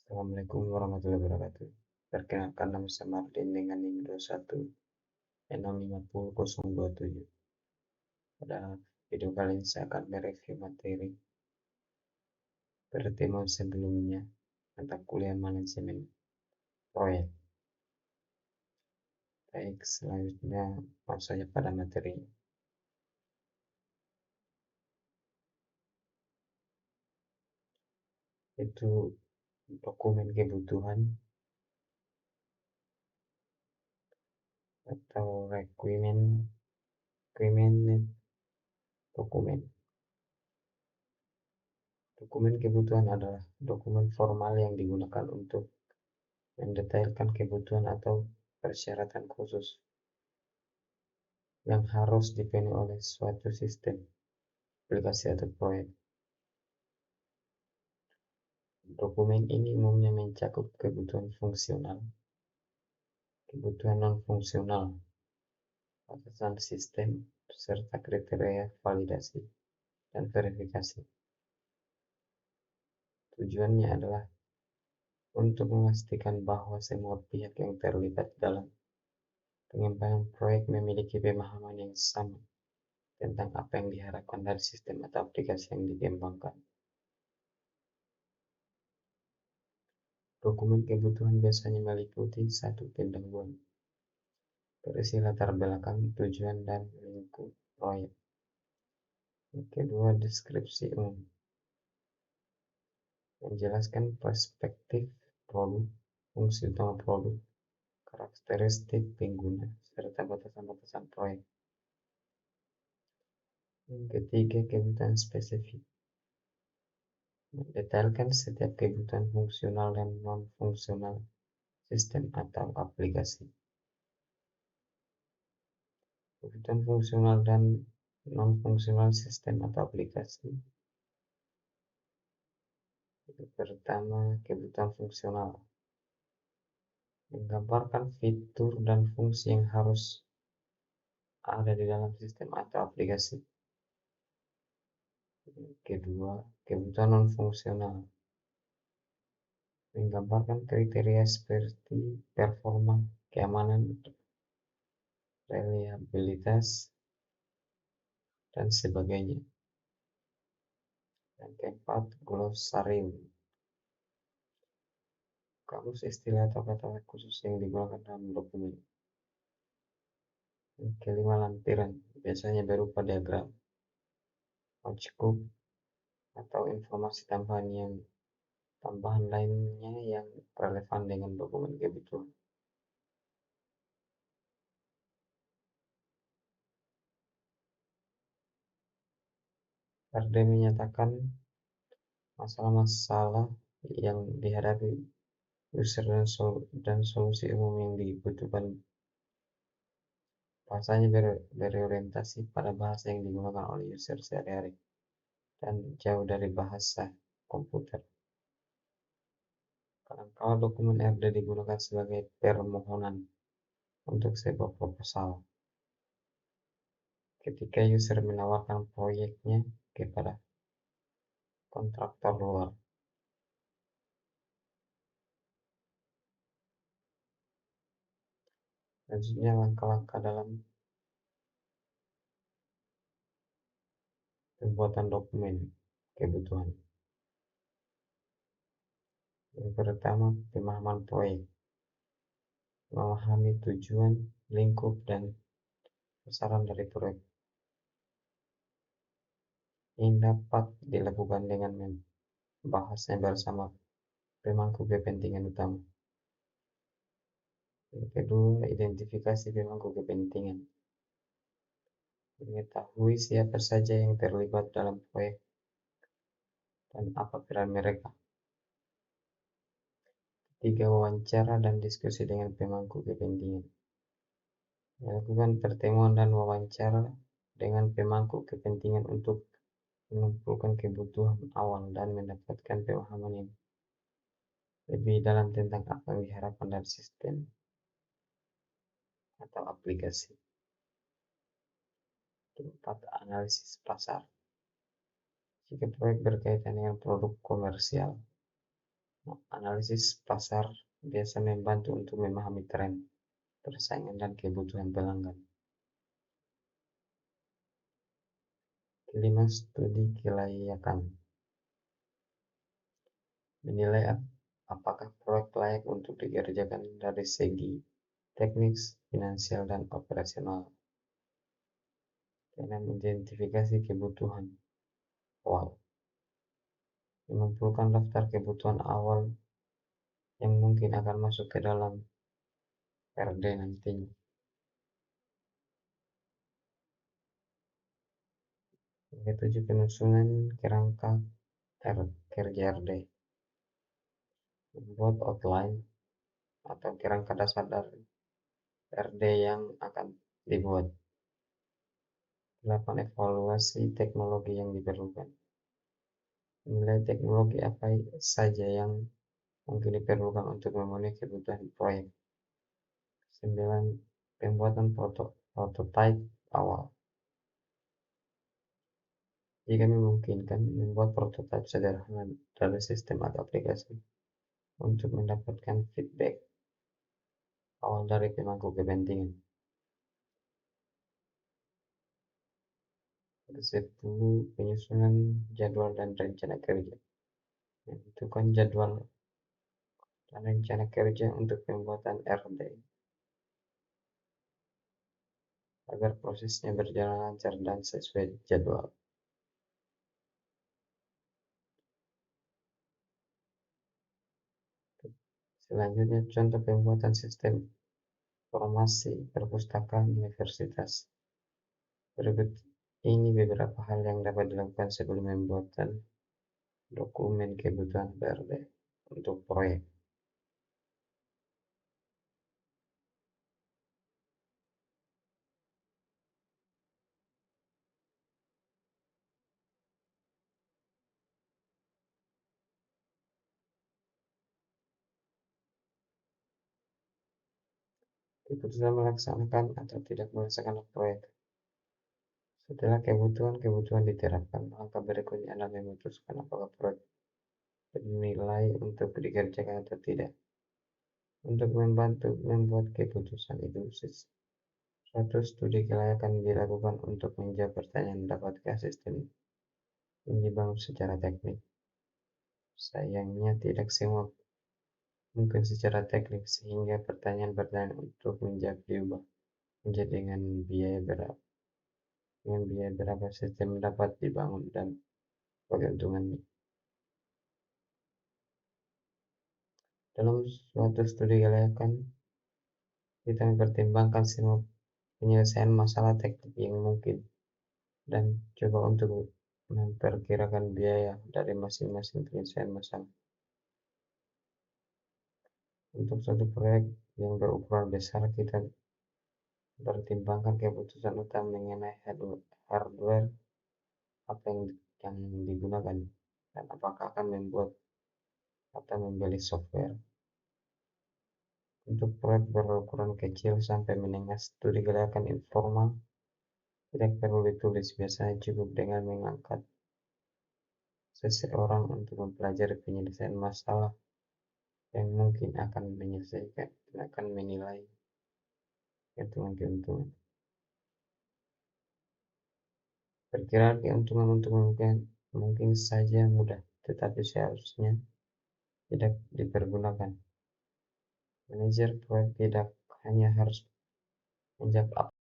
Assalamualaikum warahmatullahi wabarakatuh. Perkenalkan, nama saya Martin dengan NIM 21 65027. Pada video kali ini saya akan mereview materi pertemuan sebelumnya mata kuliah manajemen proyek. Baik, selanjutnya masuk saja pada materinya. Itu dokumen kebutuhan atau requirement dokumen. Dokumen kebutuhan adalah dokumen formal yang digunakan untuk mendetailkan kebutuhan atau persyaratan khusus yang harus dipenuhi oleh suatu sistem, aplikasi atau proyek. Dokumen ini umumnya mencakup kebutuhan fungsional, kebutuhan non-fungsional, batasan sistem, serta kriteria validasi dan verifikasi. Tujuannya adalah untuk memastikan bahwa semua pihak yang terlibat dalam pengembangan proyek memiliki pemahaman yang sama tentang apa yang diharapkan dari sistem atau aplikasi yang dikembangkan. Dokumen kebutuhan biasanya meliputi satu pendahuluan, berisi latar belakang, tujuan, dan lingkup proyek. Kedua, deskripsi umum, menjelaskan perspektif produk, fungsi utama produk, karakteristik pengguna, serta batasan-batasan proyek. Ketiga, kebutuhan spesifik, mendetailkan setiap kebutuhan fungsional dan non-fungsional sistem atau aplikasi. Kebutuhan fungsional dan non-fungsional sistem atau aplikasi. Pertama, kebutuhan fungsional, menggambarkan fitur dan fungsi yang harus ada di dalam sistem atau aplikasi. Kedua, kebutuhan non-fungsional, menggambarkan kriteria seperti performa, keamanan, reliabilitas, dan sebagainya. Dan keempat, glosarium, kamus istilah atau kata khusus yang digunakan dalam dokumen. Kelima, lampiran, biasanya berupa diagram, notebook, atau informasi tambahan lainnya yang relevan dengan dokumen kebutuhan. RD menyatakan masalah-masalah yang dihadapi user dan solusi umum yang dibutuhkan. Bahasanya berorientasi pada bahasa yang digunakan oleh user sehari-hari dan jauh dari bahasa komputer. Kadangkala dokumen RD digunakan sebagai permohonan untuk sebuah proposal ketika user menawarkan proyeknya kepada kontraktor luar. Selanjutnya, langkah-langkah dalam pembuatan dokumen kebutuhan. Yang pertama, pemahaman proyek, memahami tujuan, lingkup, dan sasaran dari proyek. Ini dapat dilakukan dengan membahasnya bersama pemangku kepentingan utama. Yang kedua, identifikasi pemangku kepentingan, mengetahui siapa saja yang terlibat dalam proyek dan apa peran mereka. Ketiga, wawancara dan diskusi dengan pemangku kepentingan, melakukan pertemuan dan wawancara dengan pemangku kepentingan untuk mengumpulkan kebutuhan awal dan mendapatkan pemahaman yang lebih dalam tentang apa yang diharapkan dari sistem atau aplikasi. Keempat, analisis pasar. Jika proyek berkaitan dengan produk komersial, Analisis pasar biasa membantu untuk memahami tren, persaingan, dan kebutuhan pelanggan. Kelima, studi kelayakan. Menilai apakah proyek layak untuk dikerjakan dari segi teknis, finansial, dan operasional. Keenam, identifikasi kebutuhan awal. Mengumpulkan daftar kebutuhan awal yang mungkin akan masuk ke dalam RD nantinya. Yang ketujuh, penyusunan kerangka kerja RD. Membuat outline atau kerangka dasar dari RD yang akan dibuat. 8. Evaluasi teknologi yang diperlukan. Menilai teknologi apa saja yang mungkin diperlukan untuk memenuhi kebutuhan proyek. 9. Pembuatan prototipe awal. Jika memungkinkan, membuat prototipe sederhana dari sistem atau aplikasi untuk mendapatkan feedback awal dari pemangku kepentingan. 10. Penyusunan jadwal dan rencana kerja. Menentukan jadwal dan rencana kerja untuk pembuatan RD agar prosesnya berjalan lancar dan sesuai jadwal. Selanjutnya, contoh pembuatan sistem informasi perpustakaan universitas. Berikut ini beberapa hal yang dapat dilakukan sebelum pembuatan dokumen kebutuhan PRD untuk proyek. Keputusan melaksanakan atau tidak melaksanakan proyek. Setelah kebutuhan diterapkan, langkah berikutnya adalah memutuskan apakah proyek bernilai untuk dikerjakan atau tidak. Untuk membantu membuat keputusan itu, suatu studi kelayakan dilakukan untuk menjawab pertanyaan dapatkah sistem ini dibangun secara teknik. Sayangnya tidak semua mungkin secara teknik, sehingga pertanyaan-pertanyaan untuk menjawab diubah menjadi dengan biaya berapa sistem dapat dibangun dan keuntungannya. Dalam suatu studi kelayakan, kita mempertimbangkan semua penyelesaian masalah teknik yang mungkin dan coba untuk memperkirakan biaya dari masing-masing penyelesaian masalah. Untuk suatu proyek yang berukuran besar, kita pertimbangkan keputusan utama mengenai hardware apa yang digunakan dan apakah akan membuat atau membeli software. Untuk proyek berukuran kecil sampai menengah, studi kelayakan informal tidak perlu ditulis, biasanya cukup dengan mengangkat seseorang untuk mempelajari penyelesaian masalah yang mungkin akan menilai keuntungan-keuntungan. Perkiraan keuntungan untuk mungkin saja mudah, tetapi seharusnya tidak dipergunakan. Manajer proyek tidak hanya harus menjawab